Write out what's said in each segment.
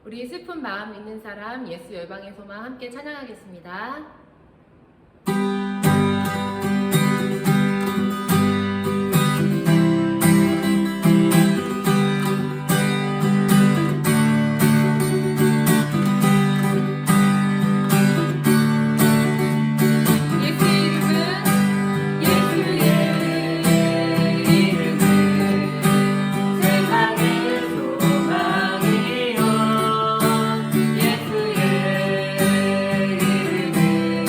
우리 슬픈 마음 있는 사람 예수 열방의 소망 함께 찬양하겠습니다. 예수의 이름은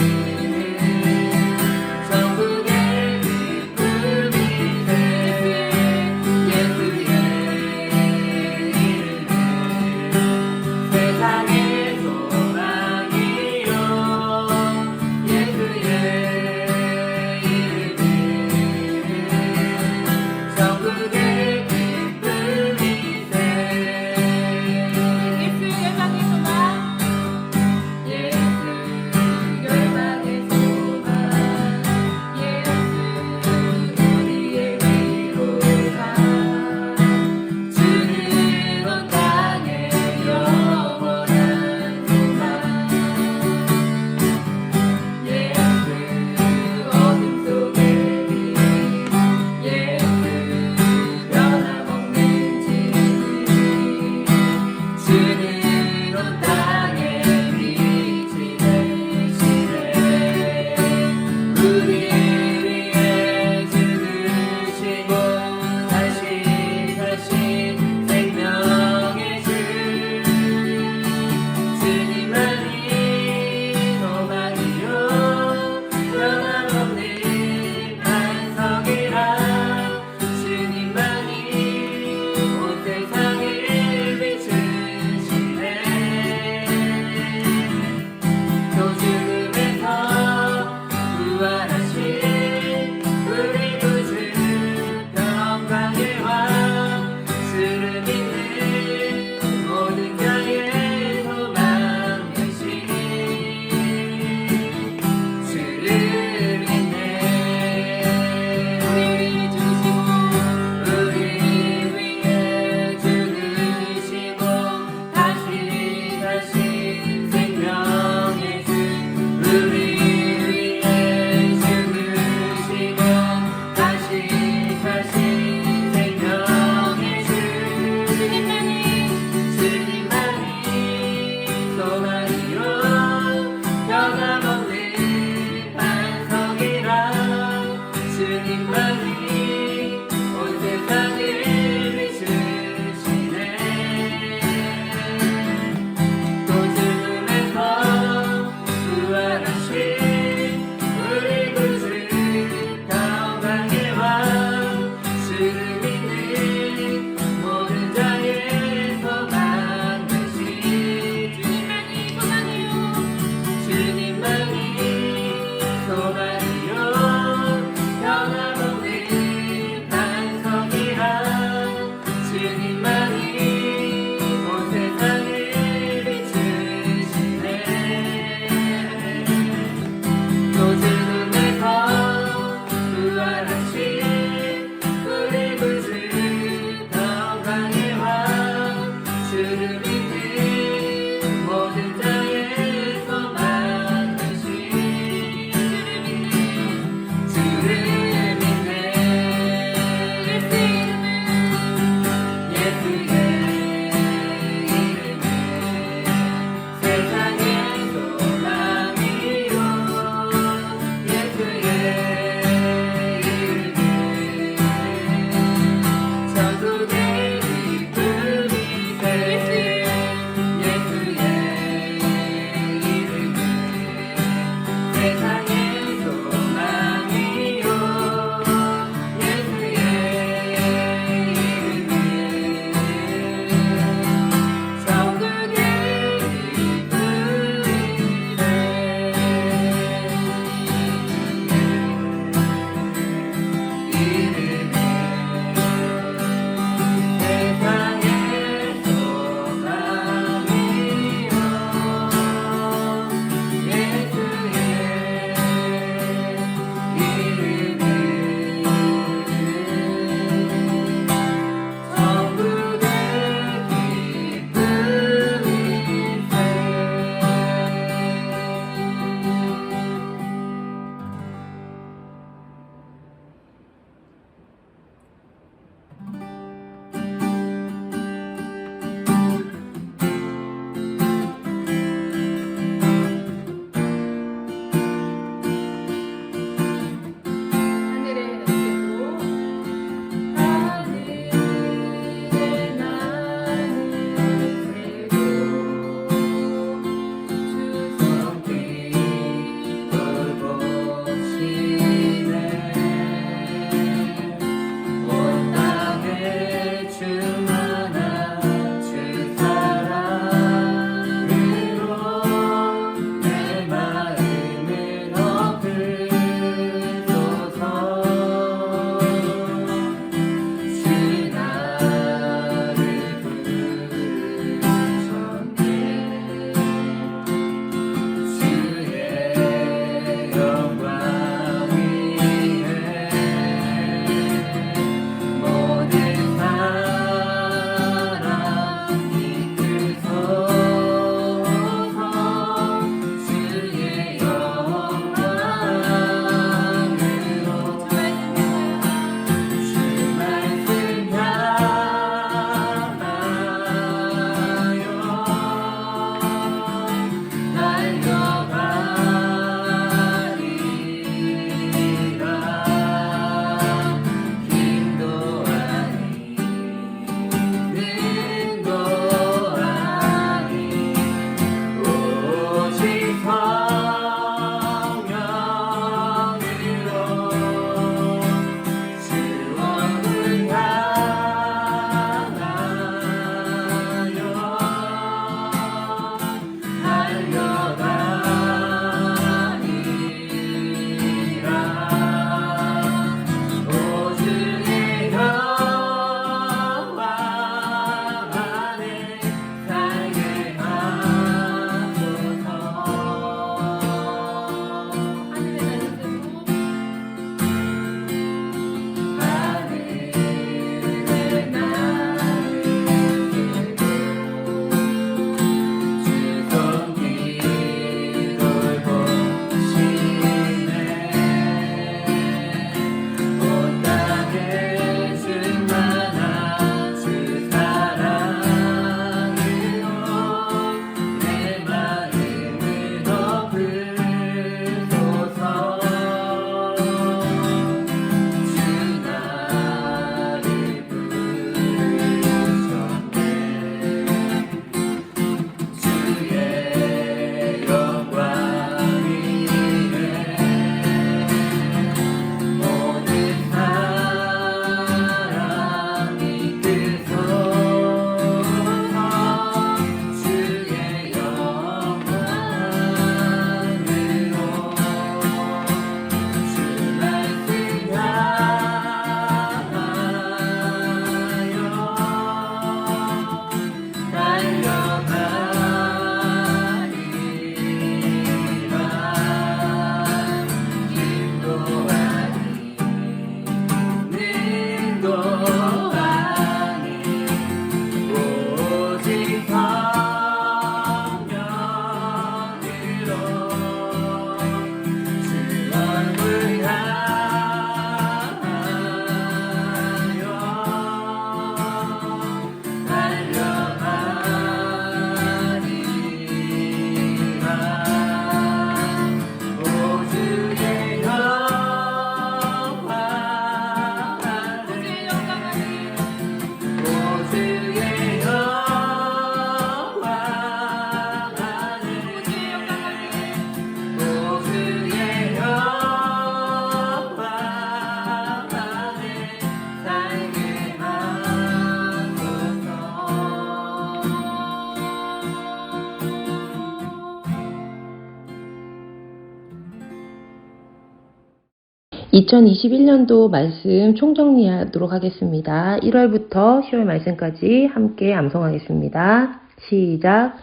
2021년도 말씀 총정리하도록 하겠습니다. 1월부터 10월 말씀까지 함께 암송하겠습니다. 시작.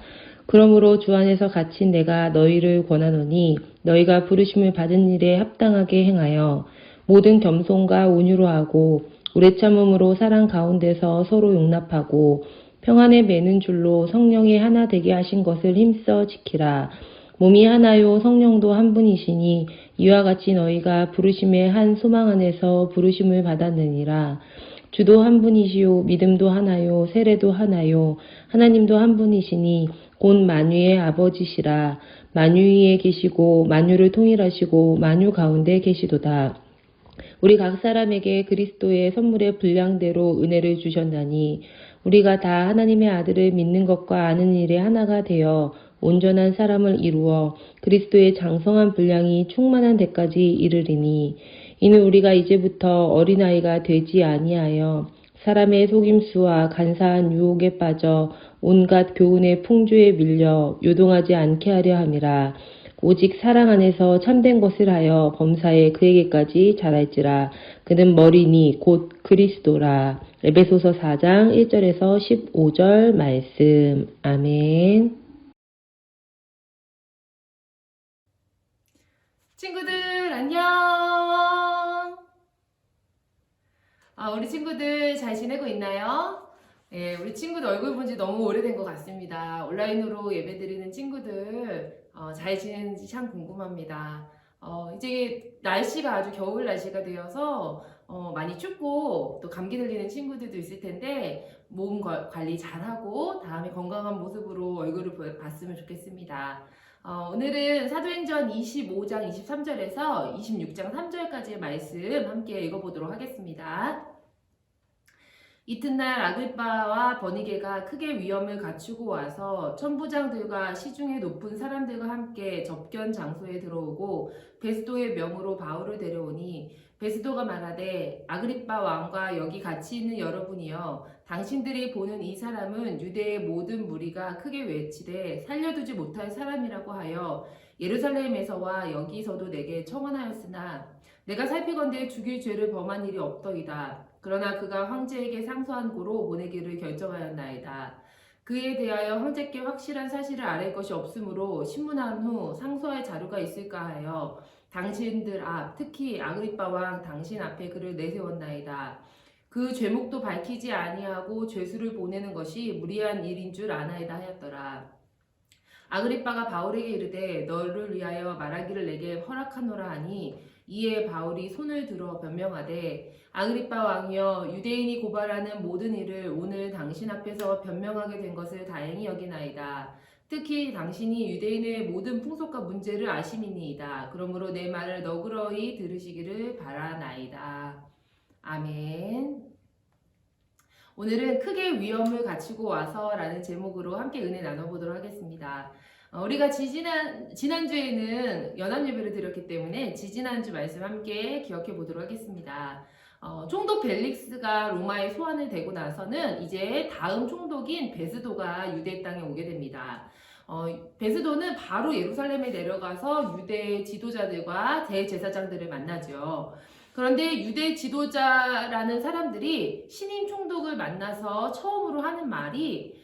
그러므로 주 안에서 갇힌 내가 너희를 권하노니 너희가 부르심을 받은 일에 합당하게 행하여 모든 겸손과 온유로 하고 오래 참음으로 사랑 가운데서 서로 용납하고 평안에 매는 줄로 성령이 하나 되게 하신 것을 힘써 지키라. 몸이 하나요 성령도 한 분이시니 이와 같이 너희가 부르심의 한 소망 안에서 부르심을 받았느니라. 주도 한 분이시요 믿음도 하나요 세례도 하나요 하나님도 한 분이시니 곧 만유의 아버지시라. 만유 위에 계시고 만유를 통일하시고 만유 가운데 계시도다. 우리 각 사람에게 그리스도의 선물의 분량대로 은혜를 주셨나니 우리가 다 하나님의 아들을 믿는 것과 아는 일에 하나가 되어 온전한 사람을 이루어 그리스도의 장성한 분량이 충만한 데까지 이르리니 이는 우리가 이제부터 어린아이가 되지 아니하여 사람의 속임수와 간사한 유혹에 빠져 온갖 교훈의 풍조에 밀려 요동하지 않게 하려 함이라. 오직 사랑 안에서 참된 것을 하여 범사에 그에게까지 자랄지라. 그는 머리니 곧 그리스도라. 에베소서 4장 1절에서 15절 말씀. 아멘. 친구들 안녕. 우리 친구들 잘 지내고 있나요? 네, 우리 친구들 얼굴 본 지 너무 오래된 것 같습니다. 온라인으로 예배드리는 친구들 잘 지내는지 참 궁금합니다. 이제 날씨가 아주 겨울 날씨가 되어서 많이 춥고 또 감기 들리는 친구들도 있을 텐데 몸 관리 잘하고 다음에 건강한 모습으로 얼굴을 봤으면 좋겠습니다. 오늘은 사도행전 25장 23절에서 26장 3절까지의 말씀 함께 읽어보도록 하겠습니다. 이튿날 아글바와 버니게가 크게 위험을 갖추고 와서 천부장들과 시중의 높은 사람들과 함께 접견 장소에 들어오고 베스도의 명으로 바울을 데려오니 베스도가 말하되 아그리빠 왕과 여기 같이 있는 여러분이여 당신들이 보는 이 사람은 유대의 모든 무리가 크게 외치되 살려두지 못할 사람이라고 하여 예루살렘에서와 여기서도 내게 청원하였으나 내가 살피건대 죽일 죄를 범한 일이 없더이다. 그러나 그가 황제에게 상소한 고로 보내기를 결정하였나이다. 그에 대하여 황제께 확실한 사실을 아랠 것이 없으므로 신문한 후 상소할 자료가 있을까 하여 당신들 앞 특히 아그리빠 왕 당신 앞에 그를 내세웠나이다. 그 죄목도 밝히지 아니하고 죄수를 보내는 것이 무리한 일인 줄 아나이다 하였더라. 아그리빠가 바울에게 이르되 너를 위하여 말하기를 내게 허락하노라 하니 이에 바울이 손을 들어 변명하되 아그리빠 왕이여 유대인이 고발하는 모든 일을 오늘 당신 앞에서 변명하게 된 것을 다행히 여기나이다. 특히 당신이 유대인의 모든 풍속과 문제를 아심이니이다. 그러므로 내 말을 너그러이 들으시기를 바라나이다. 아멘. 오늘은 크게 위험을 갖추고 와서 라는 제목으로 함께 은혜 나눠보도록 하겠습니다. 우리가 지난주에는 연합예배를 드렸기 때문에 지지난주 말씀 함께 기억해 보도록 하겠습니다. 총독 벨릭스가 로마에 소환을 되고 나서는 이제 다음 총독인 베스도가 유대 땅에 오게 됩니다. 베스도는 바로 예루살렘에 내려가서 유대 지도자들과 대제사장들을 만나죠. 그런데 유대 지도자라는 사람들이 신임 총독을 만나서 처음으로 하는 말이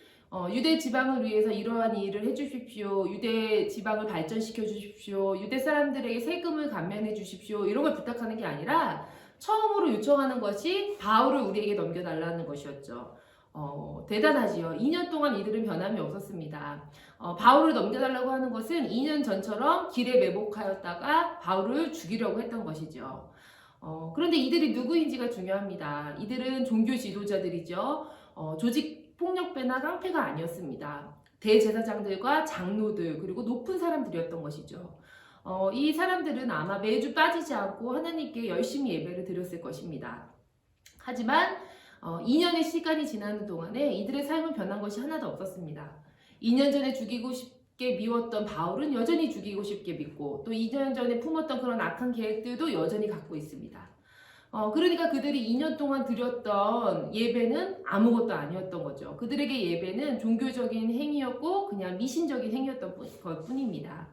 유대 지방을 위해서 이러한 일을 해주십시오. 유대 지방을 발전시켜 주십시오. 유대 사람들에게 세금을 감면해 주십시오. 이런 걸 부탁하는 게 아니라 처음으로 요청하는 것이 바울을 우리에게 넘겨달라는 것이었죠. 대단하지요. 2년 동안 이들은 변함이 없었습니다. 바울을 넘겨달라고 하는 것은 2년 전처럼 길에 매복하였다가 바울을 죽이려고 했던 것이죠. 그런데 이들이 누구인지가 중요합니다. 이들은 종교 지도자들이죠. 조직 폭력배나 깡패가 아니었습니다. 대제사장들과 장로들 그리고 높은 사람들이었던 것이죠. 이 사람들은 아마 매주 빠지지 않고 하나님께 열심히 예배를 드렸을 것입니다. 하지만 2년의 시간이 지나는 동안에 이들의 삶은 변한 것이 하나도 없었습니다. 2년 전에 죽이고 싶게 미웠던 바울은 여전히 죽이고 싶게 믿고 또 2년 전에 품었던 그런 악한 계획들도 여전히 갖고 있습니다. 그러니까 그들이 2년 동안 드렸던 예배는 아무것도 아니었던 거죠. 그들에게 예배는 종교적인 행위였고 그냥 미신적인 행위였던 것 뿐입니다.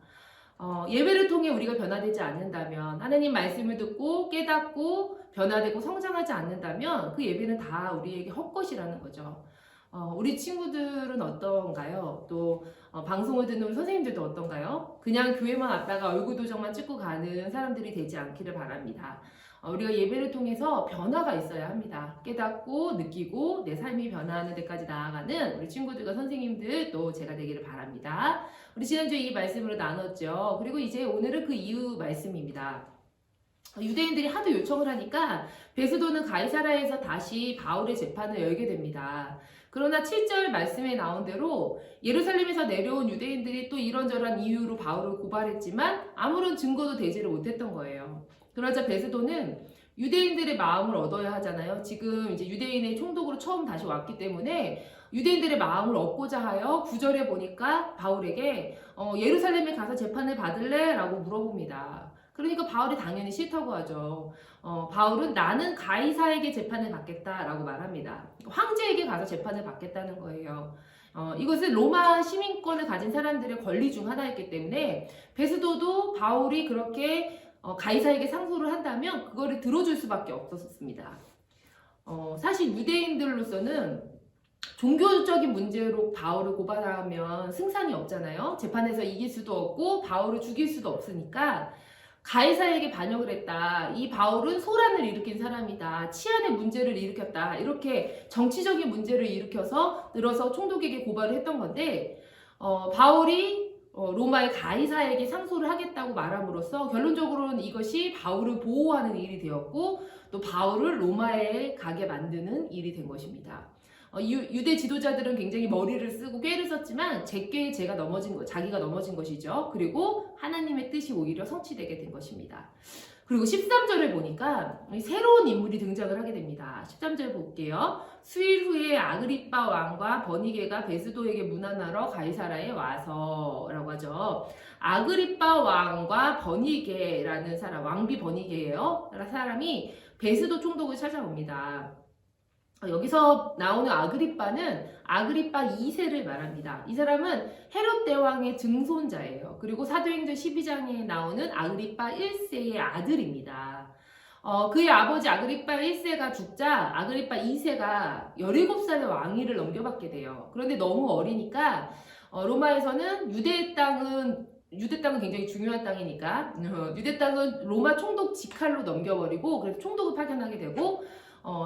예배를 통해 우리가 변화되지 않는다면, 하나님 말씀을 듣고 깨닫고 변화되고 성장하지 않는다면 그 예배는 다 우리에게 헛것이라는 거죠. 우리 친구들은 어떤가요? 또 방송을 듣는 우리 선생님들도 어떤가요? 그냥 교회만 왔다가 얼굴 도장만 찍고 가는 사람들이 되지 않기를 바랍니다. 우리가 예배를 통해서 변화가 있어야 합니다. 깨닫고 느끼고 내 삶이 변화하는 데까지 나아가는 우리 친구들과 선생님들 또 제가 되기를 바랍니다. 우리 지난주에 이 말씀으로 나눴죠. 그리고 이제 오늘은 그 이후 말씀입니다. 유대인들이 하도 요청을 하니까 베스도는 가이사라에서 다시 바울의 재판을 열게 됩니다. 그러나 7절 말씀에 나온 대로 예루살렘에서 내려온 유대인들이 또 이런저런 이유로 바울을 고발했지만 아무런 증거도 대지를 못했던 거예요. 그러자 베스도는 유대인들의 마음을 얻어야 하잖아요. 지금 이제 유대인의 총독으로 처음 다시 왔기 때문에 유대인들의 마음을 얻고자 하여 9절에 보니까 바울에게 예루살렘에 가서 재판을 받을래? 라고 물어봅니다. 그러니까 바울이 당연히 싫다고 하죠. 바울은 나는 가이사에게 재판을 받겠다라고 말합니다. 황제에게 가서 재판을 받겠다는 거예요. 이것은 로마 시민권을 가진 사람들의 권리 중 하나였기 때문에 베스도도 바울이 그렇게 가이사에게 상소를 한다면 그거를 들어줄 수밖에 없었습니다. 사실 유대인들로서는 종교적인 문제로 바울을 고발하면 승산이 없잖아요. 재판에서 이길 수도 없고 바울을 죽일 수도 없으니까 가이사에게 반역을 했다. 이 바울은 소란을 일으킨 사람이다. 치안의 문제를 일으켰다. 이렇게 정치적인 문제를 일으켜서 늘어서 총독에게 고발을 했던 건데 바울이 로마의 가이사에게 상소를 하겠다고 말함으로써 결론적으로는 이것이 바울을 보호하는 일이 되었고 또 바울을 로마에 가게 만드는 일이 된 것입니다. 유대 지도자들은 굉장히 머리를 쓰고 꾀를 썼지만 제 꾀에 자기가 넘어진 것이죠. 그리고 하나님의 뜻이 오히려 성취되게 된 것입니다. 그리고 13절을 보니까 새로운 인물이 등장을 하게 됩니다. 13절 볼게요. 수일 후에 아그리빠 왕과 버니게가 베스도에게 문안하러 가이사라에 와서 라고 하죠. 아그리빠 왕과 버니게라는 사람, 왕비 버니게예요. 사람이 베스도 총독을 찾아옵니다. 여기서 나오는 아그리빠는 아그리빠 2세를 말합니다. 이 사람은 헤롯 대왕의 증손자예요. 그리고 사도행전 12장에 나오는 아그리빠 1세의 아들입니다. 그의 아버지 아그리빠 1세가 죽자 아그리빠 2세가 17살의 왕위를 넘겨받게 돼요. 그런데 너무 어리니까 로마에서는 유대 땅은 굉장히 중요한 땅이니까 유대 땅은 로마 총독 직할로 넘겨버리고 그래서 총독을 파견하게 되고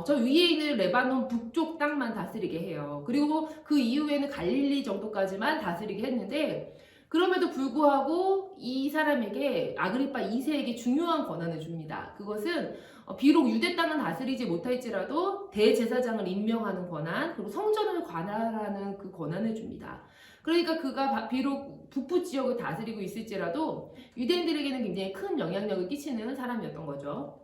저 위에 있는 레바논 북쪽 땅만 다스리게 해요. 그리고 그 이후에는 갈릴리 정도까지만 다스리게 했는데 그럼에도 불구하고 이 사람에게 아그리빠 2세에게 중요한 권한을 줍니다. 그것은 비록 유대 땅은 다스리지 못할지라도 대제사장을 임명하는 권한 그리고 성전을 관할하는 그 권한을 줍니다. 그러니까 그가 비록 북부 지역을 다스리고 있을지라도 유대인들에게는 굉장히 큰 영향력을 끼치는 사람이었던 거죠.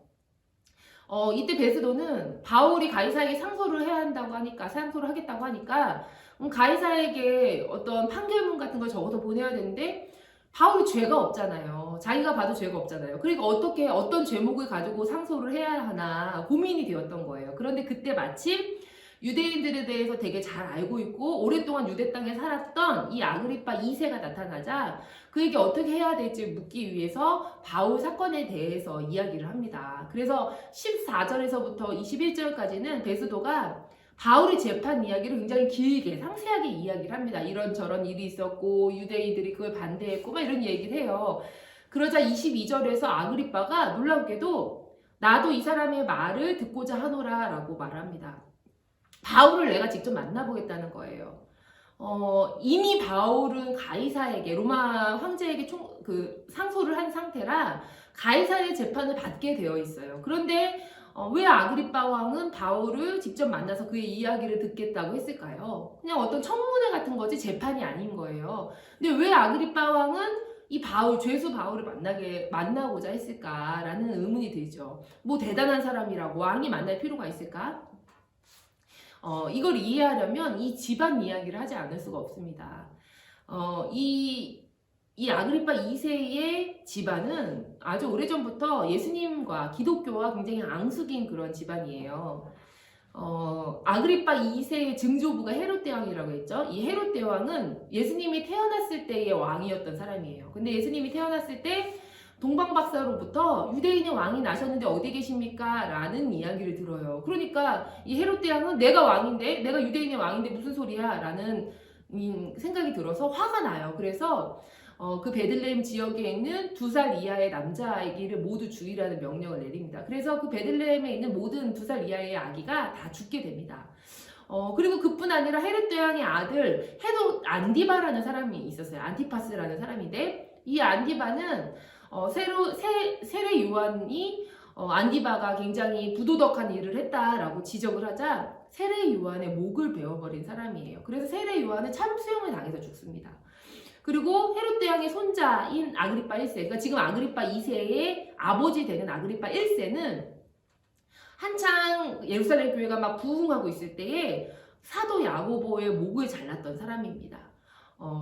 이때 베스도는 바울이 가이사에게 상소를 하겠다고 하니까 가이사에게 어떤 판결문 같은 걸 적어서 보내야 되는데 바울이 죄가 없잖아요. 자기가 봐도 죄가 없잖아요. 그러니까 어떤 죄목을 가지고 상소를 해야 하나 고민이 되었던 거예요. 그런데 그때 마침 유대인들에 대해서 되게 잘 알고 있고 오랫동안 유대 땅에 살았던 이 아그리빠 2세가 나타나자 그에게 어떻게 해야 될지 묻기 위해서 바울 사건에 대해서 이야기를 합니다. 그래서 14절에서부터 21절까지는 베스도가 바울의 재판 이야기를 굉장히 길게 상세하게 이야기를 합니다. 이런저런 일이 있었고 유대인들이 그걸 반대했고 막 이런 얘기를 해요. 그러자 22절에서 아그리빠가 놀랍게도 나도 이 사람의 말을 듣고자 하노라 라고 말합니다. 바울을 내가 직접 만나보겠다는 거예요. 이미 바울은 가이사에게 로마 황제에게 상소를 한 상태라 가이사의 재판을 받게 되어 있어요. 그런데 왜 아그리빠 왕은 바울을 직접 만나서 그의 이야기를 듣겠다고 했을까요? 그냥 어떤 청문회 같은 거지 재판이 아닌 거예요. 근데 왜 아그리빠 왕은 이 죄수 바울을 만나고자 했을까라는 의문이 들죠. 뭐 대단한 사람이라고 왕이 만날 필요가 있을까? 이걸 이해하려면 이 집안 이야기를 하지 않을 수가 없습니다. 이 아그리빠 2세의 집안은 아주 오래전부터 예수님과 기독교와 굉장히 앙숙인 그런 집안이에요. 아그리파 2세의 증조부가 헤롯 대왕이라고 했죠. 이 헤롯 대왕은 예수님이 태어났을 때의 왕이었던 사람이에요. 근데 예수님이 태어났을 때 동방박사로부터 유대인의 왕이 나셨는데 어디 계십니까? 라는 이야기를 들어요. 그러니까 이 헤롯 대왕은 내가 왕인데, 내가 유대인의 왕인데 무슨 소리야? 라는 생각이 들어서 화가 나요. 그래서 그 베들레헴 지역에 있는 2살 이하의 남자아기를 모두 죽이라는 명령을 내립니다. 그래서 그 베들레헴에 있는 모든 2살 이하의 아기가 다 죽게 됩니다. 그리고 그뿐 아니라 헤롯 대왕의 아들 헤롯 안디바라는 사람이 있었어요. 안티파스라는 사람인데 이 안디바는 세례 요한이 안디바가 굉장히 부도덕한 일을 했다라고 지적을 하자 세례 요한의 목을 베어버린 사람이에요. 그래서 세례 요한은 참수형을 당해서 죽습니다. 그리고 헤롯 대왕의 손자인 아그리파 1세, 그러니까 지금 아그리파 2세의 아버지 되는 아그리파 1세는 한창 예루살렘 교회가 막 부흥하고 있을 때에 사도 야고보의 목을 잘랐던 사람입니다.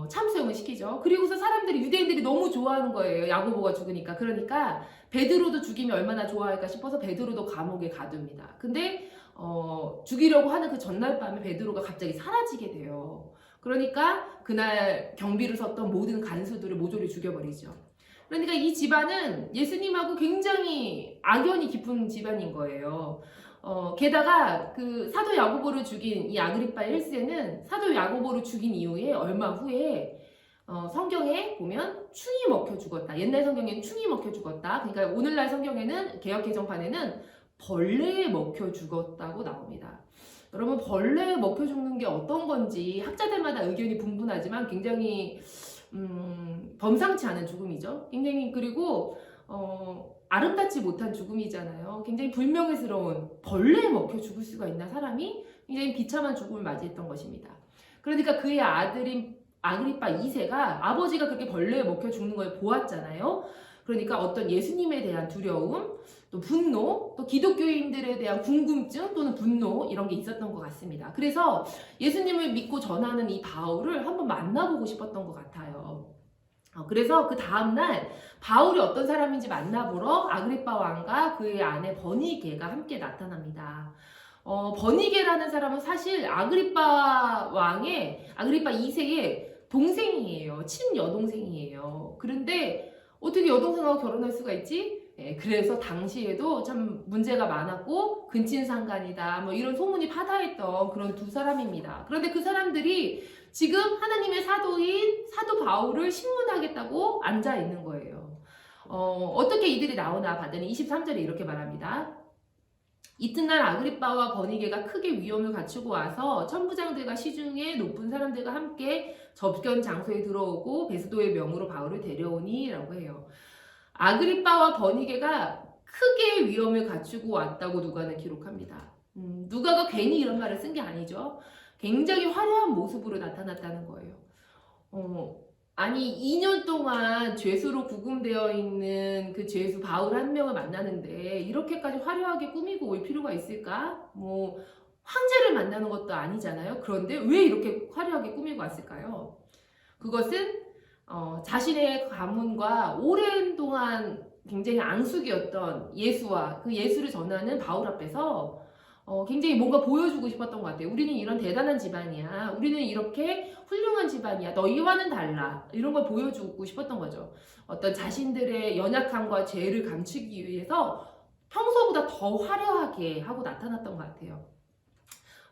참수형을 시키죠. 그리고서 사람들이 유대인들이 너무 좋아하는 거예요. 야고보가 죽으니까. 그러니까 베드로도 죽이면 얼마나 좋아할까 싶어서 베드로도 감옥에 가둡니다. 근데 죽이려고 하는 그 전날 밤에 베드로가 갑자기 사라지게 돼요. 그러니까 그날 경비를 섰던 모든 간수들을 모조리 죽여버리죠. 그러니까 이 집안은 예수님하고 굉장히 악연이 깊은 집안인 거예요. 게다가 그 사도 야고보를 죽인 이 아그리파 1세는 사도 야고보를 죽인 이후에 얼마 후에 성경에 보면 충이 먹혀 죽었다. 옛날 성경에는 충이 먹혀 죽었다. 그러니까 오늘날 성경에는 개역 개정판에는 벌레에 먹혀 죽었다고 나옵니다. 여러분 벌레에 먹혀 죽는 게 어떤 건지 학자들마다 의견이 분분하지만 굉장히 범상치 않은 죽음이죠. 굉장히 그리고 아름답지 못한 죽음이잖아요. 굉장히 불명예스러운 벌레에 먹혀 죽을 수가 있나 사람이 굉장히 비참한 죽음을 맞이했던 것입니다. 그러니까 그의 아들인 아그리파 2세가 아버지가 그렇게 벌레에 먹혀 죽는 걸 보았잖아요. 그러니까 어떤 예수님에 대한 두려움, 또 분노, 또 기독교인들에 대한 궁금증 또는 분노 이런 게 있었던 것 같습니다. 그래서 예수님을 믿고 전하는 이 바울을 한번 만나보고 싶었던 것 같아요. 그래서 그 다음날 바울이 어떤 사람인지 만나보러 아그리파 왕과 그의 아내 버니게가 함께 나타납니다. 버니게라는 사람은 사실 아그리파 2세의 동생이에요. 친여동생이에요. 그런데 어떻게 여동생하고 결혼할 수가 있지? 그래서 당시에도 참 문제가 많았고 근친상간이다 뭐 이런 소문이 파다했던 그런 두 사람입니다. 그런데 그 사람들이 지금 하나님의 사도인 사도 바울을 신문하겠다고 앉아 있는 거예요. 어떻게 이들이 나오나 봤더니 23절에 이렇게 말합니다. 이튿날 아그리빠와 버니게가 크게 위험을 갖추고 와서 천부장들과 시중에 높은 사람들과 함께 접견 장소에 들어오고 베스도의 명으로 바울을 데려오니 라고 해요. 아그리빠와 버니게가 크게 위험을 갖추고 왔다고 누가는 기록합니다. 누가가 괜히 이런 말을 쓴 게 아니죠. 굉장히 화려한 모습으로 나타났다는 거예요. 아니 2년 동안 죄수로 구금되어 있는 그 죄수 바울 한 명을 만나는데 이렇게까지 화려하게 꾸미고 올 필요가 있을까? 뭐 황제를 만나는 것도 아니잖아요. 그런데 왜 이렇게 화려하게 꾸미고 왔을까요? 그것은 자신의 가문과 오랜 동안 굉장히 앙숙이었던 예수와 그 예수를 전하는 바울 앞에서 굉장히 뭔가 보여주고 싶었던 것 같아요. 우리는 이런 대단한 집안이야. 우리는 이렇게 훌륭한 집안이야. 너희와는 달라. 이런 걸 보여주고 싶었던 거죠. 어떤 자신들의 연약함과 죄를 감추기 위해서 평소보다 더 화려하게 하고 나타났던 것 같아요.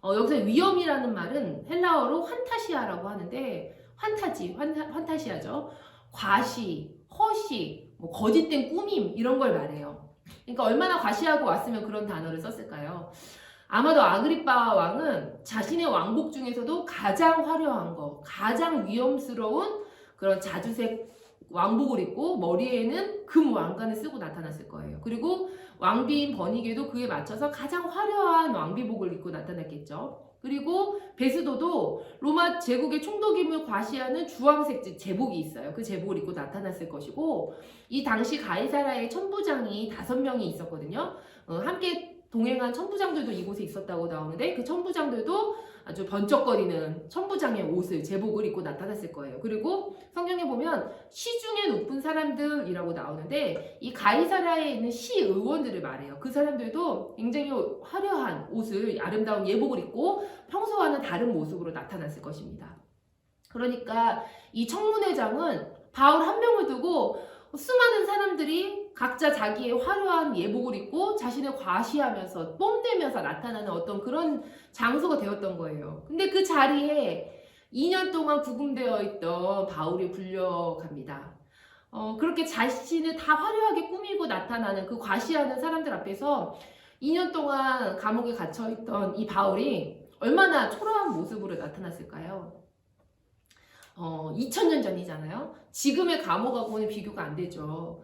여기서 위험이라는 말은 헬라어로 환타시아라고 하는데 환타시아죠. 과시, 허시, 뭐 거짓된 꾸밈 이런 걸 말해요. 그러니까 얼마나 과시하고 왔으면 그런 단어를 썼을까요? 아마도 아그리빠 왕은 자신의 왕복 중에서도 가장 화려한 거, 가장 위험스러운 그런 자주색 왕복을 입고 머리에는 금 왕관을 쓰고 나타났을 거예요. 그리고 왕비인 버니게도 그에 맞춰서 가장 화려한 왕비복을 입고 나타났겠죠. 그리고 베스도도 로마 제국의 총독임을 과시하는 주황색 제복이 있어요. 그 제복을 입고 나타났을 것이고 이 당시 가이사라의 천부장이 5명이 있었거든요. 함께 동행한 천부장들도 이곳에 있었다고 나오는데 그 천부장들도 아주 번쩍거리는 천부장의 옷을 제복을 입고 나타났을 거예요. 그리고 성경에 보면 시중에 높은 사람들이라고 나오는데 이 가이사라에 있는 시의원들을 말해요. 그 사람들도 굉장히 화려한 옷을 아름다운 예복을 입고 평소와는 다른 모습으로 나타났을 것입니다. 그러니까 이 청문회장은 바울 한 명을 두고 수많은 사람들이 각자 자기의 화려한 예복을 입고 자신을 과시하면서 뽐내면서 나타나는 어떤 그런 장소가 되었던 거예요. 근데 그 자리에 2년 동안 구금되어 있던 바울이 불려갑니다. 그렇게 자신을 다 화려하게 꾸미고 나타나는 그 과시하는 사람들 앞에서 2년 동안 감옥에 갇혀있던 이 바울이 얼마나 초라한 모습으로 나타났을까요? 2000년 전이잖아요. 지금의 감옥하고는 비교가 안 되죠.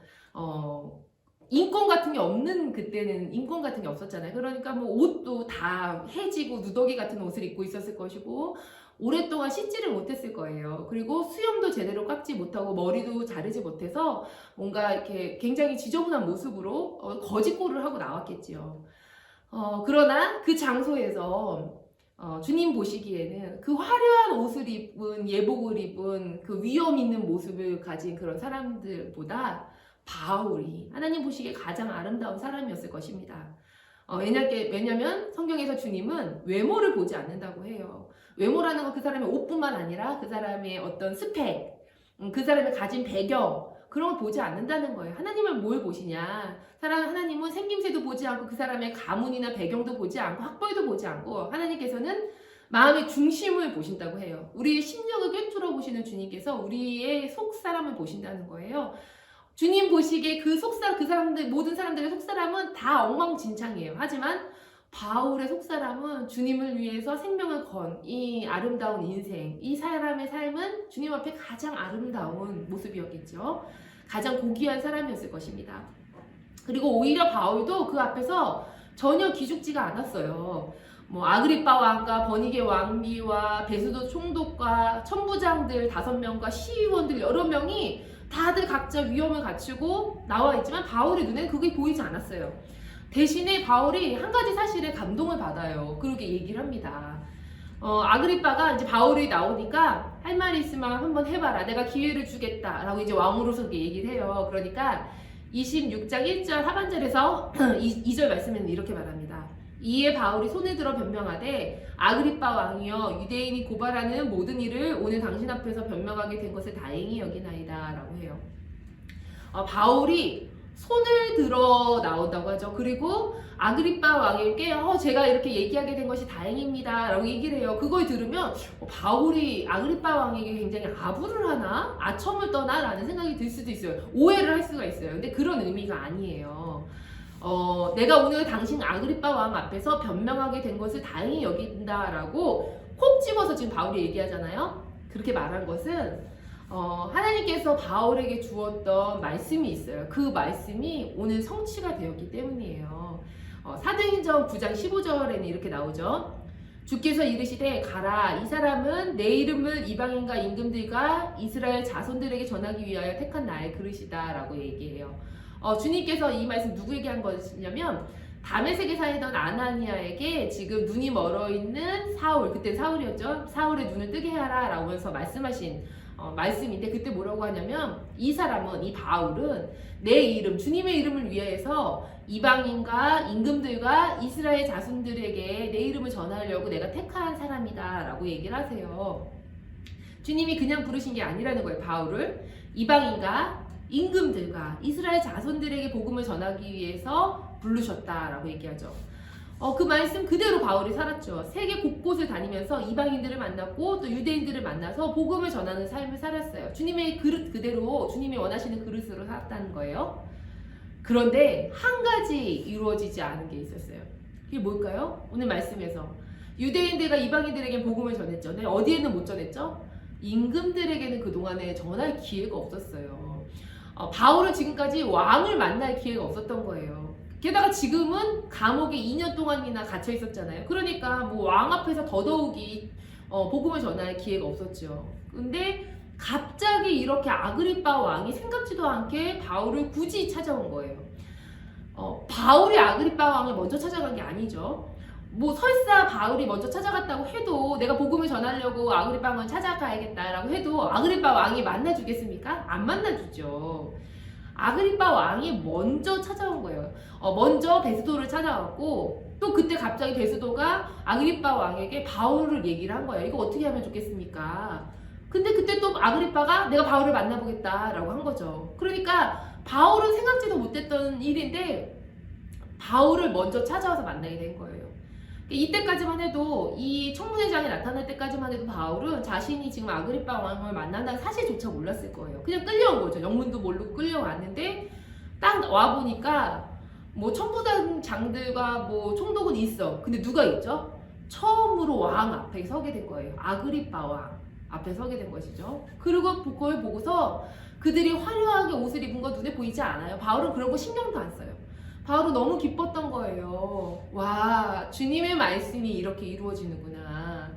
인권 같은 게 없는 그때는 인권 같은 게 없었잖아요. 그러니까 뭐 옷도 다 해지고 누더기 같은 옷을 입고 있었을 것이고 오랫동안 씻지를 못했을 거예요. 그리고 수염도 제대로 깎지 못하고 머리도 자르지 못해서 뭔가 이렇게 굉장히 지저분한 모습으로 거짓골을 하고 나왔겠지요. 그러나 그 장소에서 주님 보시기에는 그 화려한 옷을 입은 예복을 입은 그 위엄 있는 모습을 가진 그런 사람들보다 바울이 하나님 보시기에 가장 아름다운 사람이었을 것입니다. 왜냐면 성경에서 주님은 외모를 보지 않는다고 해요. 외모라는 건 그 사람의 옷뿐만 아니라 그 사람의 어떤 스펙, 그 사람의 가진 배경 그런 걸 보지 않는다는 거예요. 하나님은 뭘 보시냐? 하나님은 생김새도 보지 않고 그 사람의 가문이나 배경도 보지 않고 학벌도 보지 않고 하나님께서는 마음의 중심을 보신다고 해요. 우리의 심령을 꿰뚫어 보시는 주님께서 우리의 속사람을 보신다는 거예요. 주님 보시기에 그 사람들, 모든 사람들의 속사람은 다 엉망진창이에요. 하지만 바울의 속사람은 주님을 위해서 생명을 건 이 아름다운 인생, 이 사람의 삶은 주님 앞에 가장 아름다운 모습이었겠죠. 가장 고귀한 사람이었을 것입니다. 그리고 오히려 바울도 그 앞에서 전혀 기죽지가 않았어요. 뭐 아그리빠 왕과 버니게 왕비와 베스도 총독과 천부장들 5명과 시의원들 여러 명이 다들 각자 위엄을 갖추고 나와 있지만 바울의 눈엔 그게 보이지 않았어요. 대신에 바울이 한 가지 사실에 감동을 받아요. 그렇게 얘기를 합니다. 아그리빠가 이제 바울이 나오니까 할 말이 있으면 한번 해봐라. 내가 기회를 주겠다. 라고 이제 왕으로서 얘기를 해요. 그러니까 26장 1절 하반절에서 2절 말씀에는 이렇게 말합니다. 이에 바울이 손을 들어 변명하되 아그리빠 왕이여 유대인이 고발하는 모든 일을 오늘 당신 앞에서 변명하게 된 것을 다행히 여기나이다 라고 해요. 바울이 손을 들어 나온다고 하죠. 그리고 아그리빠 왕에게 제가 이렇게 얘기하게 된 것이 다행입니다 라고 얘기를 해요. 그걸 들으면 바울이 아그리빠 왕에게 굉장히 아부를 하나? 아첨을 떠나? 라는 생각이 들 수도 있어요. 오해를 할 수가 있어요. 근데 그런 의미가 아니에요. 내가 오늘 당신 아그리빠 왕 앞에서 변명하게 된 것을 다행히 여긴다 라고 콕 집어서 지금 바울이 얘기하잖아요. 그렇게 말한 것은 하나님께서 바울에게 주었던 말씀이 있어요. 그 말씀이 오늘 성취가 되었기 때문이에요. 사도행전 9장 15절에는 이렇게 나오죠. 주께서 이르시되 가라 이 사람은 내 이름을 이방인과 임금들과 이스라엘 자손들에게 전하기 위하여 택한 나의 그릇이다 라고 얘기해요. 주님께서 이 말씀 누구에게 한 것이냐면 다메섹에 살던 아나니아에게 지금 눈이 멀어있는 사울, 그때 사울이었죠. 사울의 눈을 뜨게 하라 라고 하면서 말씀하신 말씀인데 그때 뭐라고 하냐면 이 사람은, 이 바울은 내 이름, 주님의 이름을 위해서 이방인과 임금들과 이스라엘 자손들에게 내 이름을 전하려고 내가 택한 사람이다 라고 얘기를 하세요. 주님이 그냥 부르신 게 아니라는 거예요. 바울을 이방인과 임금들과 이스라엘 자손들에게 복음을 전하기 위해서 부르셨다라고 얘기하죠. 그 말씀 그대로 바울이 살았죠. 세계 곳곳을 다니면서 이방인들을 만났고 또 유대인들을 만나서 복음을 전하는 삶을 살았어요. 주님의 그릇 그대로 주님이 원하시는 그릇으로 살았다는 거예요. 그런데 한 가지 이루어지지 않은 게 있었어요. 그게 뭘까요? 오늘 말씀에서 유대인들과 이방인들에게 복음을 전했죠. 근데 어디에는 못 전했죠? 임금들에게는 그동안에 전할 기회가 없었어요. 바울은 지금까지 왕을 만날 기회가 없었던 거예요. 게다가 지금은 감옥에 2년 동안이나 갇혀 있었잖아요. 그러니까 뭐 왕 앞에서 더더욱이 복음을 전할 기회가 없었죠. 근데 갑자기 이렇게 아그리빠 왕이 생각지도 않게 바울을 굳이 찾아온 거예요. 바울이 아그리빠 왕을 먼저 찾아간 게 아니죠. 뭐 설사 바울이 먼저 찾아갔다고 해도 내가 복음을 전하려고 아그리빠 왕을 찾아가야겠다라고 해도 아그리빠 왕이 만나주겠습니까? 안 만나주죠. 아그리빠 왕이 먼저 찾아온 거예요. 먼저 베스도를 찾아왔고 또 그때 갑자기 베스도가 아그리빠 왕에게 바울을 얘기를 한 거예요. 이거 어떻게 하면 좋겠습니까? 근데 그때 또 아그리빠가 내가 바울을 만나보겠다라고 한 거죠. 그러니까 바울은 생각지도 못했던 일인데 바울을 먼저 찾아와서 만나게 된 거예요. 이때까지만 해도 이 청문회장이 나타날 때까지만 해도 바울은 자신이 지금 아그리빠 왕을 만난다는 사실조차 몰랐을 거예요. 그냥 끌려온 거죠. 영문도 모르고 끌려왔는데 딱 와보니까 뭐 천부장들과 뭐 총독은 있어. 근데 누가 있죠? 처음으로 왕 앞에 서게 된 거예요. 아그리빠 왕 앞에 서게 된 것이죠. 그리고 그걸 보고서 그들이 화려하게 옷을 입은 거 눈에 보이지 않아요. 바울은 그런 거 신경도 안 써요. 바울은 너무 기뻤던 거예요. 와, 주님의 말씀이 이렇게 이루어지는구나.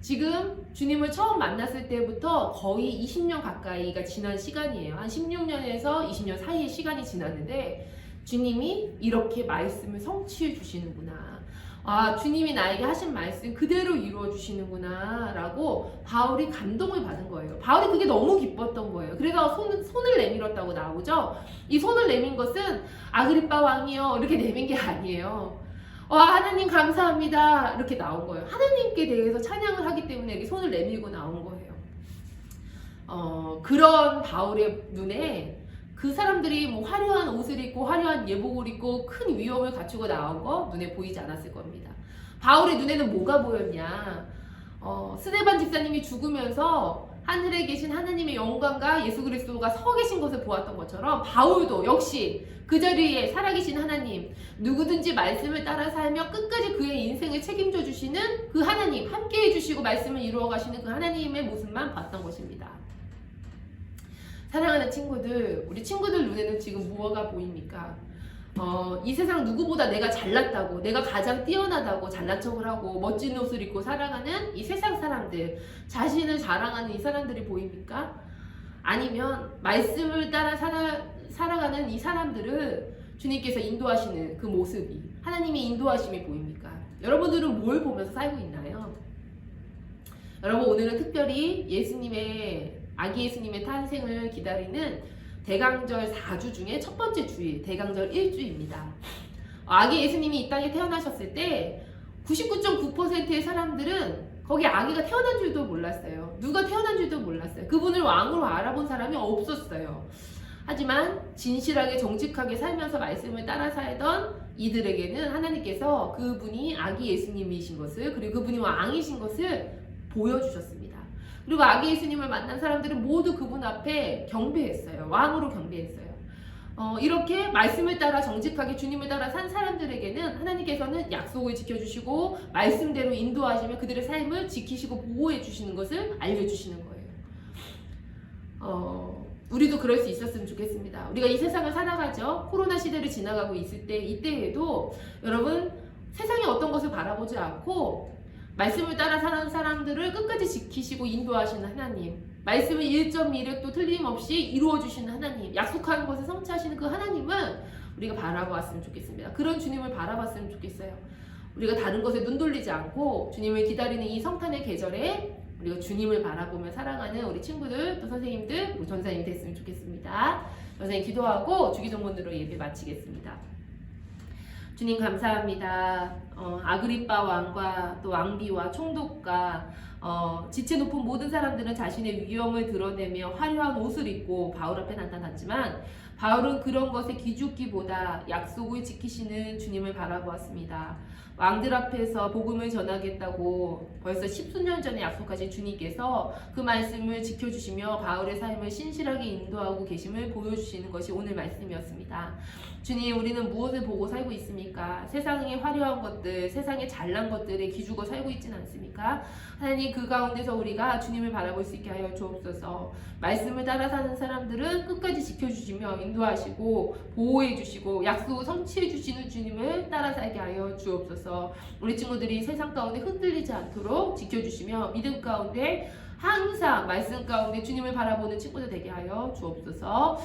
지금 주님을 처음 만났을 때부터 거의 20년 가까이가 지난 시간이에요. 한 16년에서 20년 사이의 시간이 지났는데 주님이 이렇게 말씀을 성취해 주시는구나. 아, 주님이 나에게 하신 말씀 그대로 이루어 주시는구나 라고 바울이 감동을 받은 거예요. 바울이 그게 너무 기뻤던 거예요. 그래서 손을 내밀었다고 나오죠. 이 손을 내민 것은 아그리빠 왕이요 이렇게 내민 게 아니에요. 하나님 감사합니다 이렇게 나온 거예요. 하나님께 대해서 찬양을 하기 때문에 이렇게 손을 내밀고 나온 거예요. 그런 바울의 눈에 그 사람들이 뭐 화려한 옷을 입고 화려한 예복을 입고 큰 위엄을 갖추고 나온 거 눈에 보이지 않았을 겁니다. 바울의 눈에는 뭐가 보였냐? 스데반 집사님이 죽으면서 하늘에 계신 하나님의 영광과 예수 그리스도가 서 계신 것을 보았던 것처럼 바울도 역시 그 자리에 살아계신 하나님, 누구든지 말씀을 따라 살며 끝까지 그의 인생을 책임져 주시는 그 하나님, 함께 해주시고 말씀을 이루어 가시는 그 하나님의 모습만 봤던 것입니다. 사랑하는 친구들, 우리 친구들 눈에는 지금 무엇가 보입니까? 이 세상 누구보다 내가 잘났다고, 내가 가장 뛰어나다고 잘난 척을 하고 멋진 옷을 입고 살아가는 이 세상 사람들, 자신을 자랑하는 이 사람들이 보입니까? 아니면 말씀을 따라 살아가는 이 사람들을 주님께서 인도하시는 그 모습이, 하나님의 인도하심이 보입니까? 여러분들은 뭘 보면서 살고 있나요? 여러분, 오늘은 특별히 아기 예수님의 탄생을 기다리는 대강절 4주 중에 첫 번째 주일, 대강절 1주입니다. 아기 예수님이 이 땅에 태어나셨을 때 99.9%의 사람들은 거기 아기가 태어난 줄도 몰랐어요. 누가 태어난 줄도 몰랐어요. 그분을 왕으로 알아본 사람이 없었어요. 하지만 진실하게 정직하게 살면서 말씀을 따라 살던 이들에게는 하나님께서 그분이 아기 예수님이신 것을, 그리고 그분이 왕이신 것을 보여주셨습니다. 그리고 아기 예수님을 만난 사람들은 모두 그분 앞에 경배했어요. 왕으로 경배했어요. 이렇게 말씀을 따라 정직하게 주님을 따라 산 사람들에게는 하나님께서는 약속을 지켜주시고 말씀대로 인도하시며 그들의 삶을 지키시고 보호해 주시는 것을 알려주시는 거예요. 우리도 그럴 수 있었으면 좋겠습니다. 우리가 이 세상을 살아가죠. 코로나 시대를 지나가고 있을 때, 이때에도 여러분 세상이 어떤 것을 바라보지 않고 말씀을 따라 사는 사람들을 끝까지 지키시고 인도하시는 하나님, 말씀을 1.1획도 틀림없이 이루어주시는 하나님, 약속한 것을 성취하시는 그 하나님은 우리가 바라보았으면 좋겠습니다. 그런 주님을 바라봤으면 좋겠어요. 우리가 다른 것에 눈 돌리지 않고 주님을 기다리는 이 성탄의 계절에 우리가 주님을 바라보며 살아가는 우리 친구들, 또 선생님들, 그리고 전사님 됐으면 좋겠습니다. 선생님 기도하고 주기도문으로 예배 마치겠습니다. 주님 감사합니다. 아그리빠 왕과 또 왕비와 총독과 지체 높은 모든 사람들은 자신의 위엄을 드러내며 화려한 옷을 입고 바울 앞에 나타났지만 바울은 그런 것에 기죽기보다 약속을 지키시는 주님을 바라보았습니다. 왕들 앞에서 복음을 전하겠다고 벌써 10수년 전에 약속하신 주님께서 그 말씀을 지켜주시며 바울의 삶을 신실하게 인도하고 계심을 보여주시는 것이 오늘 말씀이었습니다. 주님, 우리는 무엇을 보고 살고 있습니까? 세상의 화려한 것들, 세상의 잘난 것들에 기죽어 살고 있지는 않습니까? 하나님, 그 가운데서 우리가 주님을 바라볼 수 있게 하여 주옵소서. 말씀을 따라 사는 사람들은 끝까지 지켜주시며 인도하시고 보호해 주시고 약속을 성취해 주시는 주님을 따라 살게 하여 주옵소서. 우리 친구들이 세상 가운데 흔들리지 않도록 지켜주시며 믿음 가운데 항상 말씀 가운데 주님을 바라보는 친구들 되게 하여 주옵소서.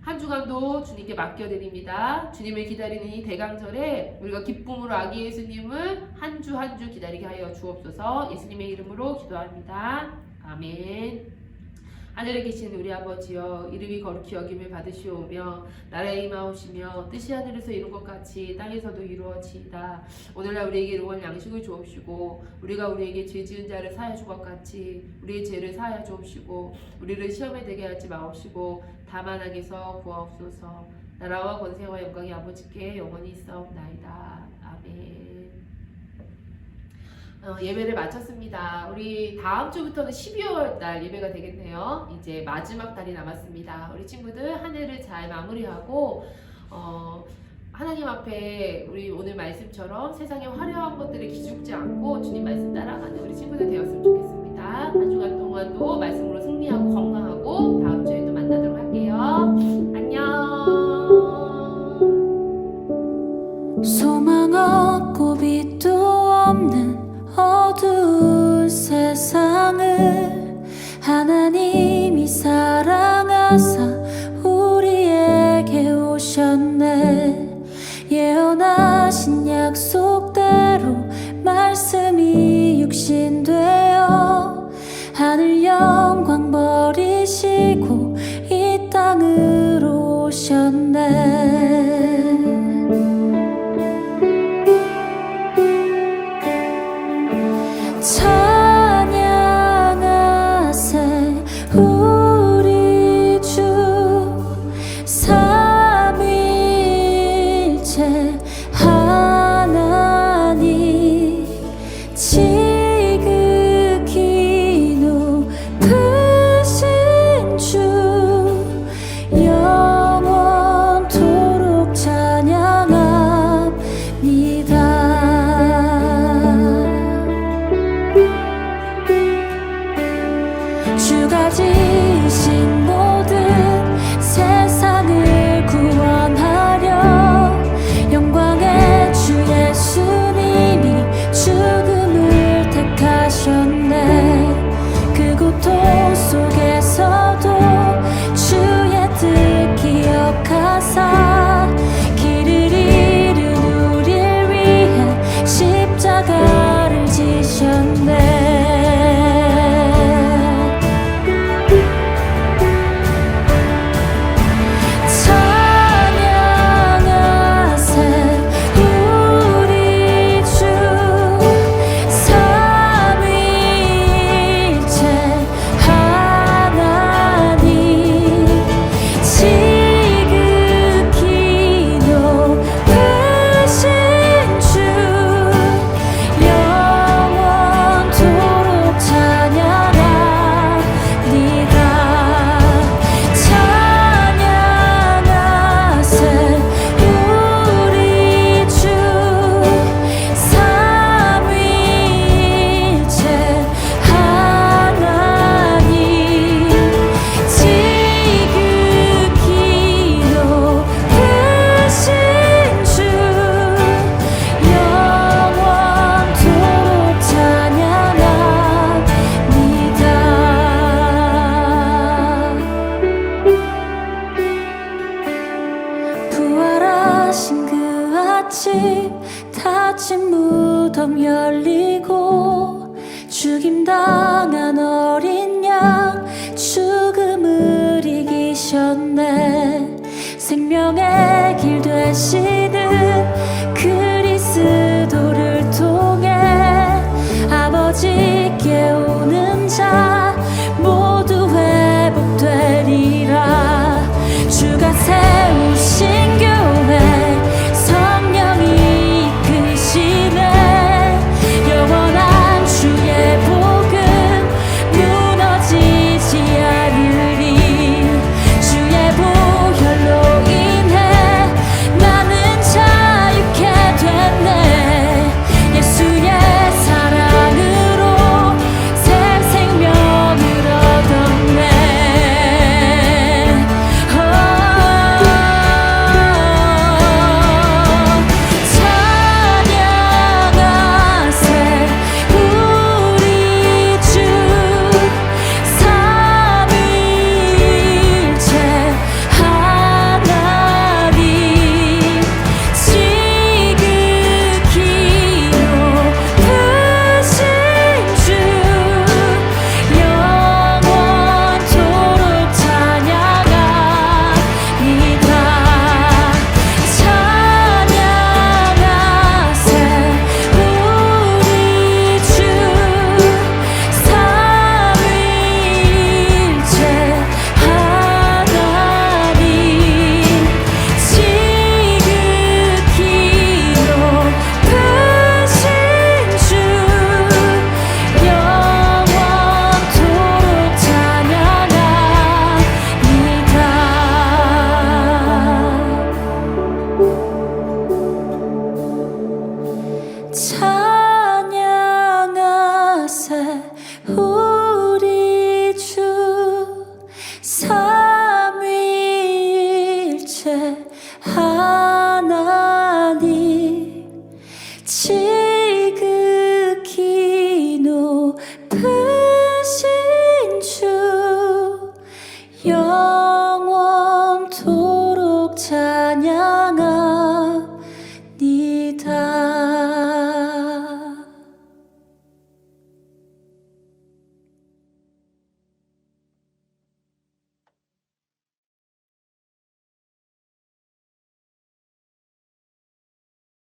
한 주간도 주님께 맡겨드립니다. 주님을 기다리는 이 대강절에 우리가 기쁨으로 아기 예수님을 한 주 한 주 기다리게 하여 주옵소서. 예수님의 이름으로 기도합니다. 아멘. 하늘에 계신 우리 아버지여, 이름이 거룩히 여김을 받으시오며 나라에 임하오시며 뜻이 하늘에서 이룬 것 같이 땅에서도 이루어지이다. 오늘날 우리에게 일용할 양식을 주옵시고 우리가 우리에게 죄 지은 자를 사하여 준 것 같이 우리의 죄를 사하여 주옵시고 우리를 시험에 들게 하지 마옵시고 다만 악에서 구하옵소서. 나라와 권세와 영광이 아버지께 영원히 있사옵나이다. 아멘. 예배를 마쳤습니다. 우리 다음 주부터는 12월 달 예배가 되겠네요. 이제 마지막 달이 남았습니다. 우리 친구들 한 해를 잘 마무리하고 하나님 앞에 우리 오늘 말씀처럼 세상의 화려한 것들을 기죽지 않고 주님 말씀 따라가는 우리 친구들 되었으면 좋겠습니다. 한 주간 동안도 말씀으로 승리하고 건강하고 다음 주에 또 만나도록 할게요. 안녕. 소망 없고 빛도 없는 어두운 세상을 하나님이 사랑하사 우리에게 오셨네. 예언하신 약속대로 말씀이 육신되어 하늘 영광 버리시고 이 땅으로 오셨네. 찬양하세 우리 주 삼위일체 하나님 지극히 높으신 주 영원토록 찬양합니다. 주가 지으신 모든 세상을 구원하려 영광의 주 예수님이 죽음을 택하셨네. 그 고통 속에서도 주의 뜻 기억하사 길을 잃은 우릴 위해 십자가를 지셨네. 부활하신 그 아침 닫힌 무덤 열리고 죽임당한 어린 양 죽음을 이기셨네. 생명의 길 되시는 그리스도를 통해 아버지께 오는 자 모두 회복되리라. 주가 세우신 교회